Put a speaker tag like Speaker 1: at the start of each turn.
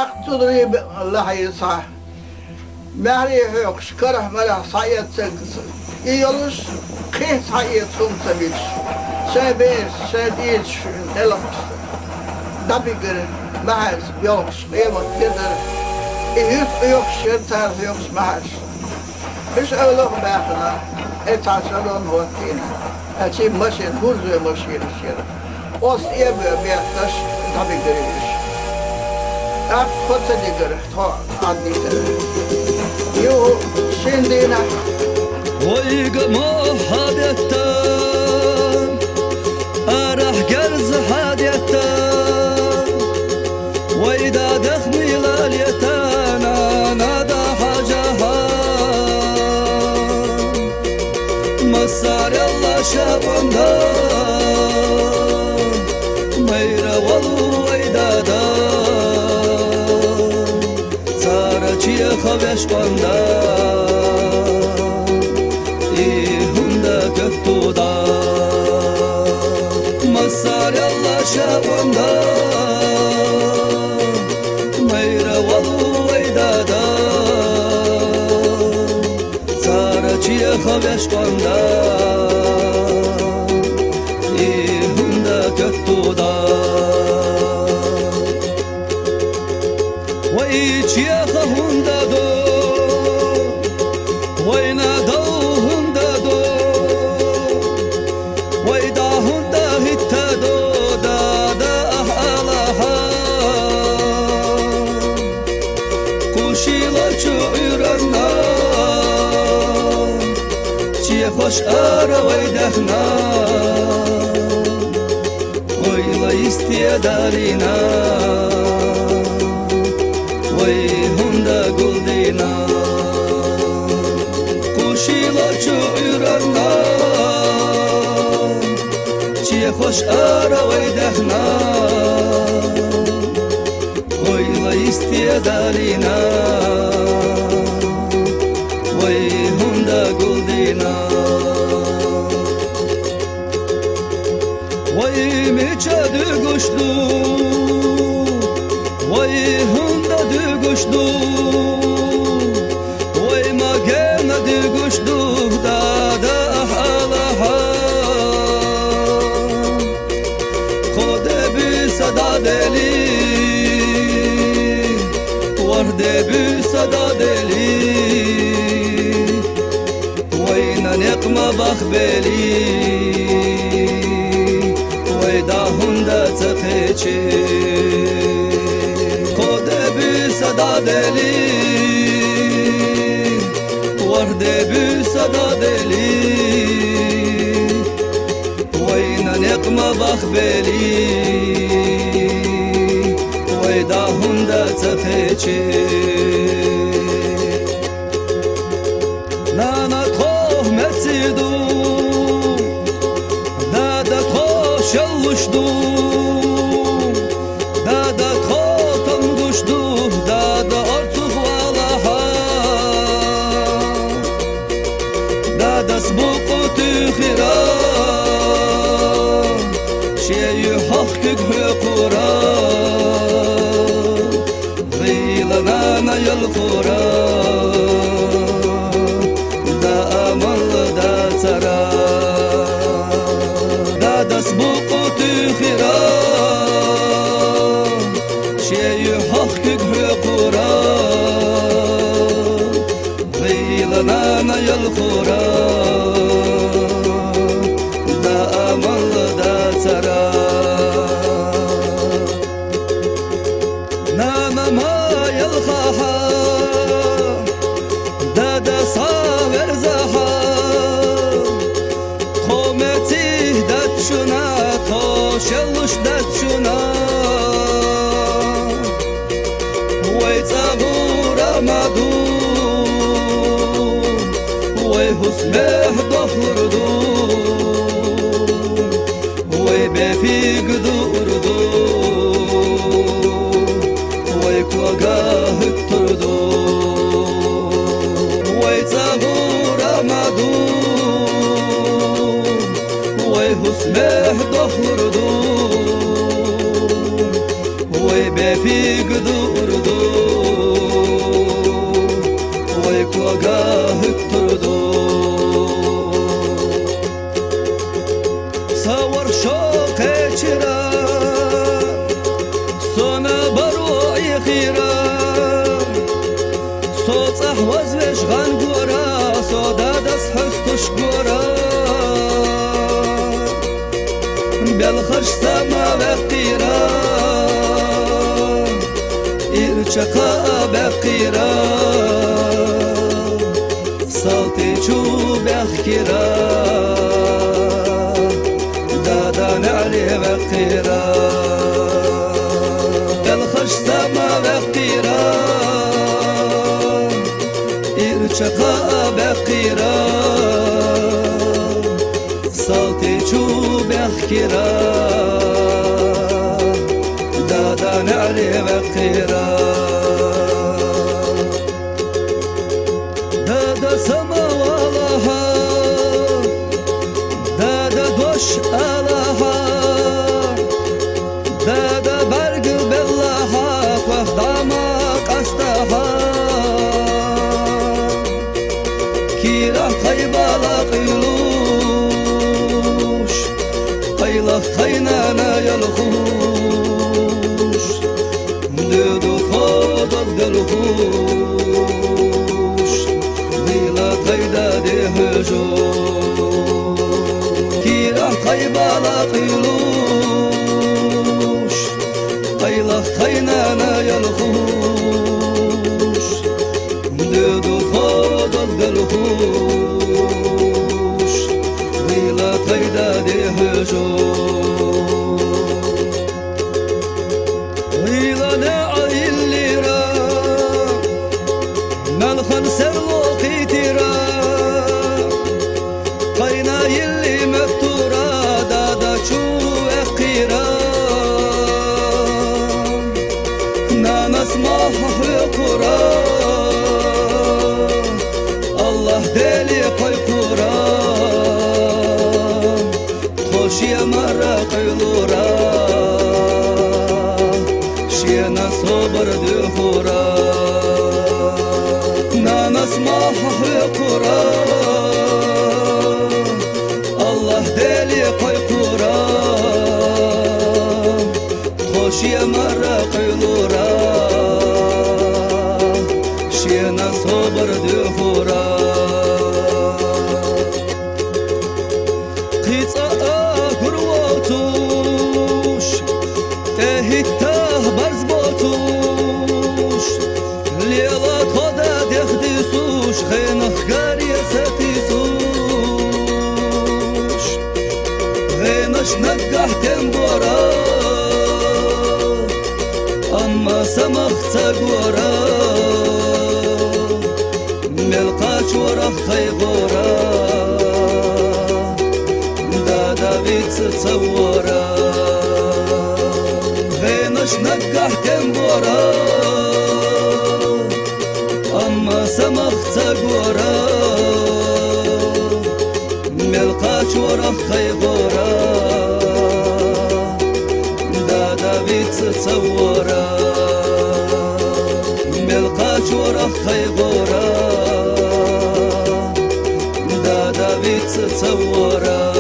Speaker 1: أقتضي الله يصح مهري yok şkarah merah sayet sevgisi İyolus kih sayet sumsa bil Sebes sedis elams Dabigir mahas yok Emat gider İyut yok şirtar yok mahas Biz öyle bakına Etaşalon vaktina Açı maşin hurzu maşin Os ebe bir taş dabigir Ak kota digir ta adnigir Yo şindina
Speaker 2: ويق محابيتان أرح قرز حاديتان وإذا دخمي لاليتانا نادى حاجها مسار الله شابندا ميرا والو ويدادا سارة خبش قندا Göktuğda Masar Allah şabanda Meyre valu eydada Saraçiye haveş banda İhunda göktuğda Ve içiye hahunda do Vayna dağhunda do خوش آروی دهنا ویلا استیادارینا وی هنده گلدینا کشیلا چو ایرانا چیه خوش آروی دهنا ویلا استیادارینا وی هنده گلدینا Vay meçadı goşlu Vay hunda dı goşlu Vay magena dı goşlu Da da halaha Kode bi sada deli Varde bi sada deli Vay nanekma bakhbeli Da hunda taqeçi Kode bi sada deli Varde bi sada deli Vayna nekma bakhbeli Vay da hunda taqeçi Nana toh metsidu Şaluşdu Dada kotan düştü Dada artık valaha Dada sbuku tükhira Şeyi hakkık hükura Gıylanana yalkura Da amallı da tara Sbuku tükhira Şeyi hakkık hükura Gıylanana yalkura Da amallı da tara Nanama yalkhaha Da da saver zaha Kometi şuna toşelluş dat şuna Vay zavuramadı Vay husmeh dohurdu Vay befik durdu Vay kuagah turdu Vay zavuramadı husmeh dohurdu Vay befik durdu وقاهك تردو صور شوق چرا سونا بروعي خيرا صوت احوز وش غنقورا صودا دس حفتش قورا بالخش سما بقيرا إرشقا بقيرا صوتي شو بخكرا دادا نعلي بقيرا بالخش سما بقيرا إرشقا بقيرا صوتي شو بخكرا دادا نعلي بقيرا دادا سما والها دادا دوش آلها دادا برق باللها وخداما قصدها كيرا قيبالا قيلوش قيلة قينانا يلخوش دودو خودك دلخوش قيلة قيدا دهجو كيرا قيبالا قيلوش قيلة قينانا يلخوش دودو خودك دلخوش قيلة قيدا دهجو قيلة نعي الليرة ملخن سلوقي تيرا قينا يلي مفتورة دادا شو اقيرا نانا سماح حقورا الله دلي قيقورا خوشي مرة قيلورا شينا صبر دخورا نانا سماح حقورا الله دلي قيقورا خوشي مرة قيلورا شينا صبر دخورا قيصة قروتوش تهيته برزبوتوش ليلة خدا دخديسوش خينخ غارية ستيسوش غينش نقح تنبورا أما سمخ تقورا ملقاش ورخ خيبورا دادا بيت تصورا غينش نقح تنبورا أما سمخ تقورا ملقاش ورخ خيبورا دادا بيت تصورا ملقاش ورخ خيبورا دادا بيت تصورا